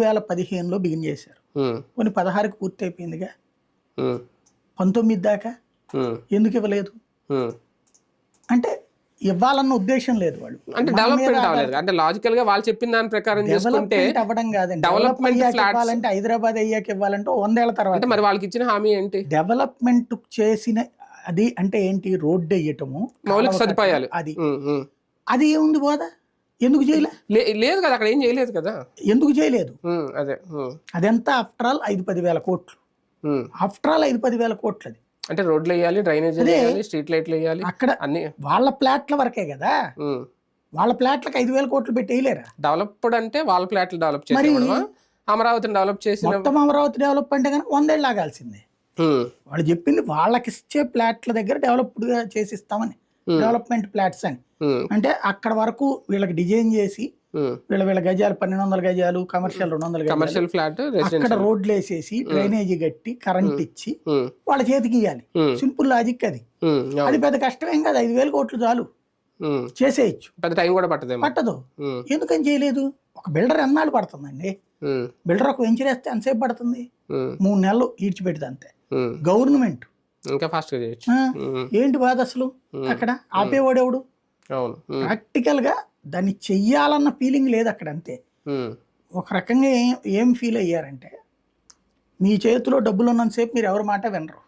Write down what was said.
2015లో begin చేశారు. కొన్ని 16కి పూర్తి అయిపోయిందిగా. 19 దాకా ఎందుకు ఇవ్వలేదు అంటే ఇవ్వాలన్న ఉద్దేశం లేదు. వాళ్ళు అంటే డెవలప్మెంట్ అవ్వలేదు. అంటే లాజికల్ గా వాళ్ళు చెప్పిన దాని ప్రకారం చేసుకుంటే అవ్వడం కాదండి. డెవలప్మెంట్ ఇవ్వాలంటే హైదరాబాద్ అయ్యాక ఇవ్వాలంటే 100 ఏళ్ల తర్వాత. మరి వాళ్ళకి ఇచ్చిన హామీ ఏంటి? డెవలప్మెంట్ చేసిన అది అంటే ఏంటి? రోడ్డు వేయటము, మౌలిక సదుపాయాలు. అది ఏముంది బోధ? ఎందుకు లేదు కదా, అక్కడ ఏం చేయలేదు కదా. ఎందుకు చేయలేదు? అదే అదంతా ఆఫ్టర్ ఆల్ 5-10 వేల కోట్లు. ఆఫ్టర్ ఆల్ 5-10 వేల కోట్లు. అది అంటే రోడ్లు వేయాలి, డ్రైనేజ్ వేయాలి, స్ట్రీట్ లైట్లు వేయాలి. అక్కడ అన్ని వాళ్ళ ప్లాట్ల వరకే కదా. వాళ్ళ ప్లాట్లకు 5,000 కోట్లు పెట్టి వేయలేరా? డెవలప్డ్ అంటే వాళ్ళ ప్లాట్లు డెవలప్ చేసి, అమరావతిని డెవలప్ చేసి, మొత్తం అమరావతి డెవలప్ అంటే కనుక 100 ఏళ్ళు ఆగాల్సిందే. వాళ్ళు చెప్పింది వాళ్ళకి ఇచ్చే ప్లాట్ల దగ్గర డెవలప్డ్ గా చేసిస్తామని, డెవలప్మెంట్ ప్లాట్స్ అని. అంటే అక్కడ వరకు వీళ్ళకి డిజైన్ చేసి వీళ్ళ గజాలు 1,200 గజాలు, కమర్షియల్ 200 కమర్షియల్ ఫ్లాట్, అక్కడ రోడ్లు వేసేసి డ్రైనేజీ కట్టి కరెంట్ ఇచ్చి వాళ్ళ చేతికి ఇవ్వాలి. సింపుల్ లాజిక్ అది. అది పెద్ద కష్టమేం కాదు. 5,000 కోట్లు చాలు, చేసేయచ్చు. పెద్ద టైం కూడా పట్టదు. ఎందుకని చేయలేదు? ఒక బిల్డర్ ఎన్నాళ్ళు పడుతుందండి? బిల్డర్ ఒక వెంచర్ వేస్తే ఎంతసేపు పడుతుంది? 3 నెలలు ఈడ్చిపెడితే అంతే. గవర్నమెంట్ ఇంకా ఫాస్ట్ గా చేయొచ్చు. ఏంటి బాధ అసలు? అక్కడ ఆపేవాడెవడు? ప్రాక్టికల్ గా దాన్ని చెయ్యాలన్న ఫీలింగ్ లేదు అక్కడ. అంతే. ఒక రకంగా ఏం ఫీల్ అయ్యారంటే, మీ చేతిలో డబ్బులు ఉన్నంతసేపు మీరు ఎవరి మాట వినరు.